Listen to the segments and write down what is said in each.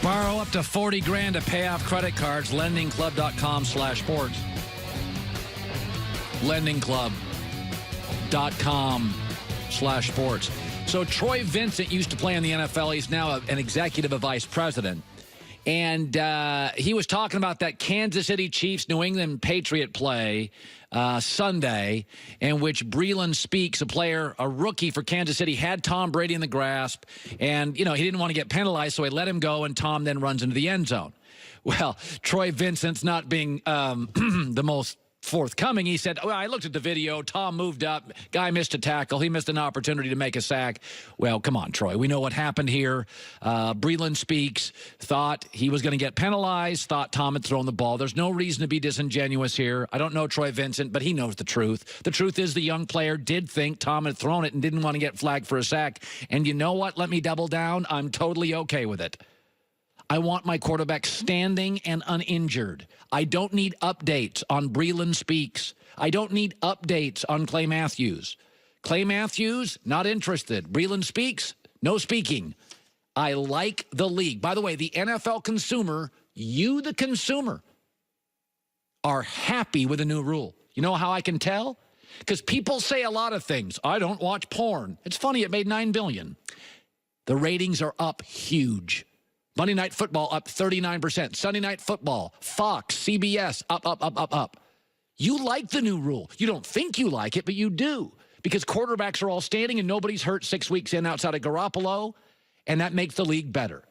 Borrow up to 40 grand to pay off credit cards. Lendingclub.com/sports. Lendingclub.com/sports. So Troy Vincent used to play in the NFL. He's now an executive vice president. And he was talking about that Kansas City Chiefs New England Patriot play Sunday, in which Breland Speaks, a rookie for Kansas City, had Tom Brady in the grasp. And, he didn't want to get penalized, so he let him go, and Tom then runs into the end zone. Well, Troy Vincent's not being the most forthcoming. He said, well, I looked at the video. Tom moved up. Guy missed a tackle. He missed an opportunity to make a sack. Well, come on, Troy. We know what happened here. Breland Speaks thought he was going to get penalized, thought Tom had thrown the ball. There's no reason to be disingenuous here. I don't know Troy Vincent, but he knows the truth. The truth is the young player did think Tom had thrown it and didn't want to get flagged for a sack. And you know what? Let me double down. I'm totally okay with it. I want my quarterback standing and uninjured. I don't need updates on Breland Speaks. I don't need updates on Clay Matthews. Clay Matthews, not interested. Breland Speaks, no speaking. I like the league. By the way, the NFL consumer, you the consumer, are happy with the new rule. You know how I can tell? Because people say a lot of things. I don't watch porn. It's funny, it made $9 billion. The ratings are up huge. Monday Night Football up 39%. Sunday Night Football, Fox, CBS, up. You like the new rule. You don't think you like it, but you do. Because quarterbacks are all standing and nobody's hurt 6 weeks in outside of Garoppolo, and that makes the league better.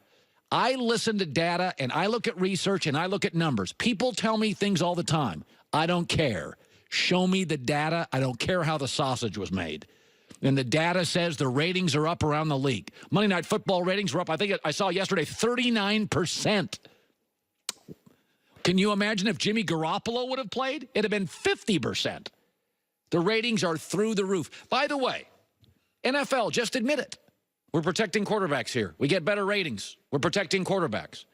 I listen to data, and I look at research, and I look at numbers. People tell me things all the time. I don't care. Show me the data. I don't care how the sausage was made. And the data says the ratings are up around the league. Monday Night Football ratings were up, I think I saw yesterday, 39%. Can you imagine if Jimmy Garoppolo would have played? It'd have been 50%. The ratings are through the roof. By the way, NFL, just admit it. We're protecting quarterbacks here. We get better ratings. We're protecting quarterbacks.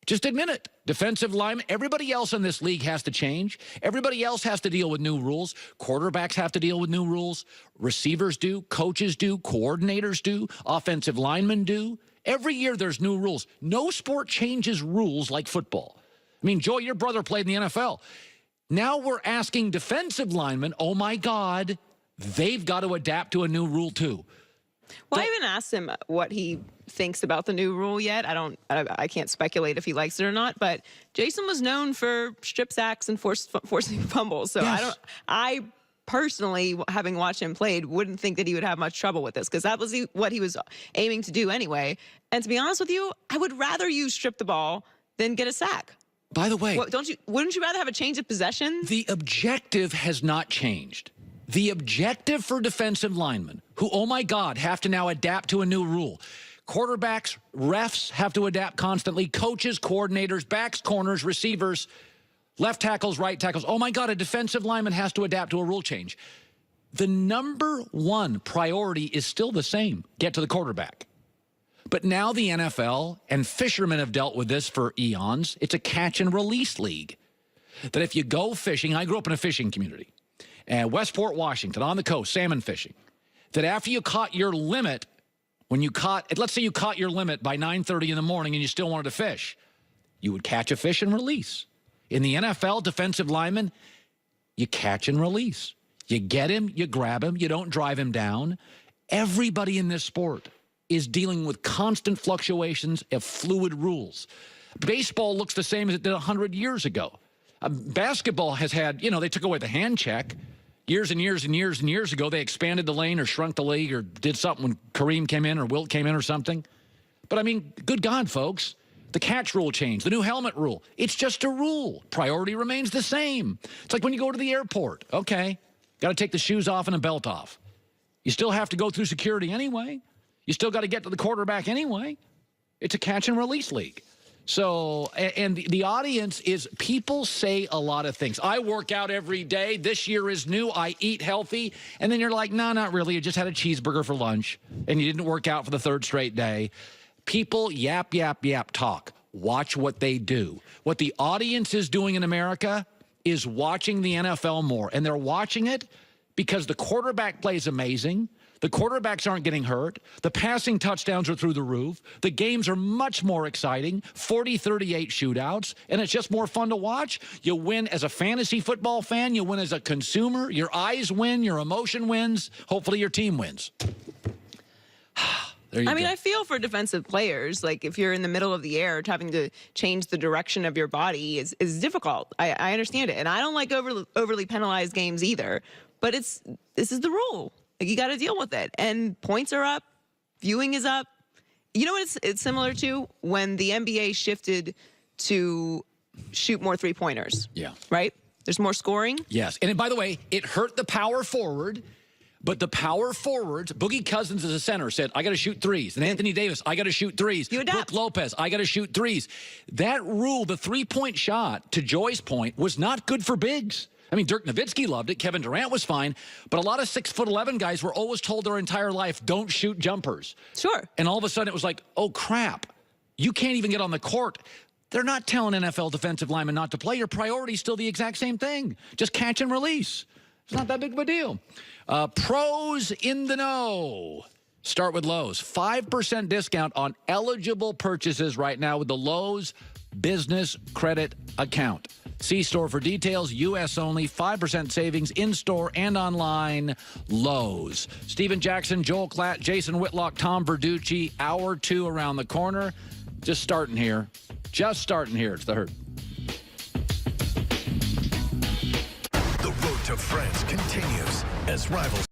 Just admit it. Defensive linemen, everybody else in this league has to change. Everybody else has to deal with new rules. Quarterbacks have to deal with new rules. Receivers do. Coaches do. Coordinators do. Offensive linemen do. Every year there's new rules. No sport changes rules like football. I mean, Joy, your brother played in the NFL. Now we're asking defensive linemen, oh, my God, they've got to adapt to a new rule too. Well, I haven't asked him what he thinks about the new rule yet. I can't speculate if he likes it or not, but Jason was known for strip sacks and forcing fumbles. So yes. I personally, having watched him played, wouldn't think that he would have much trouble with this because that was what he was aiming to do anyway. And to be honest with you, I would rather you strip the ball than get a sack. By the way, wouldn't you rather have a change of possession? The objective has not changed. The objective for defensive linemen, who, oh my God, have to now adapt to a new rule. Quarterbacks, refs have to adapt constantly. Coaches, coordinators, backs, corners, receivers, left tackles, right tackles. Oh my God, a defensive lineman has to adapt to a rule change. The number one priority is still the same: get to the quarterback. But now the NFL, and fishermen have dealt with this for eons, it's a catch and release league. That if you go fishing, I grew up in a fishing community. And Westport, Washington, on the coast, salmon fishing, that after you caught your limit, let's say you caught your limit by 9:30 in the morning and you still wanted to fish, you would catch a fish and release. In the NFL, defensive lineman, you catch and release. You get him, you grab him, you don't drive him down. Everybody in this sport is dealing with constant fluctuations of fluid rules. Baseball looks the same as it did 100 years ago. Basketball has had, they took away the hand check. Years and years and years and years ago, they expanded the lane or shrunk the league or did something when Kareem came in or Wilt came in or something. But, I mean, good God, folks, the catch rule changed, the new helmet rule. It's just a rule. Priority remains the same. It's like when you go to the airport. Okay, got to take the shoes off and a belt off. You still have to go through security anyway. You still got to get to the quarterback anyway. It's a catch and release league. So, and the audience is, people say a lot of things. I work out every day. This year is new. I eat healthy. And then you're like, no, not really. You just had a cheeseburger for lunch and you didn't work out for the third straight day. People yap, yap, yap, talk. Watch what they do. What the audience is doing in America is watching the NFL more. And they're watching it because the quarterback play is amazing. The quarterbacks aren't getting hurt. The passing touchdowns are through the roof. The games are much more exciting, 40-38 shootouts, and it's just more fun to watch. You win as a fantasy football fan. You win as a consumer. Your eyes win. Your emotion wins. Hopefully your team wins. There you go. I feel for defensive players. Like, if you're in the middle of the air, having to change the direction of your body is difficult. I understand it. And I don't like overly penalized games either. But this is the rule. Like, you got to deal with it. And points are up. Viewing is up. You know what it's similar to? When the NBA shifted to shoot more three-pointers. Yeah. Right? There's more scoring. Yes. And by the way, it hurt the power forward. But the power forwards, Boogie Cousins as a center said, I got to shoot threes. And Anthony Davis, I got to shoot threes. You adapt. Brook Lopez, I got to shoot threes. That rule, the three-point shot, to Joy's point, was not good for bigs. I mean, Dirk Nowitzki loved it. Kevin Durant was fine. But a lot of 6'11" guys were always told their entire life, don't shoot jumpers. Sure. And all of a sudden it was like, oh, crap. You can't even get on the court. They're not telling NFL defensive linemen not to play. Your priority is still the exact same thing. Just catch and release. It's not that big of a deal. Pros in the know. Start with Lowe's. 5% discount on eligible purchases right now with the Lowe's Business Credit Account. See store for details. U.S. only. 5% savings in-store and online. Lowe's. Steven Jackson, Joel Klatt, Jason Whitlock, Tom Verducci. Hour 2 around the corner. Just starting here. Just starting here. It's the Herd. The road to France continues as rivals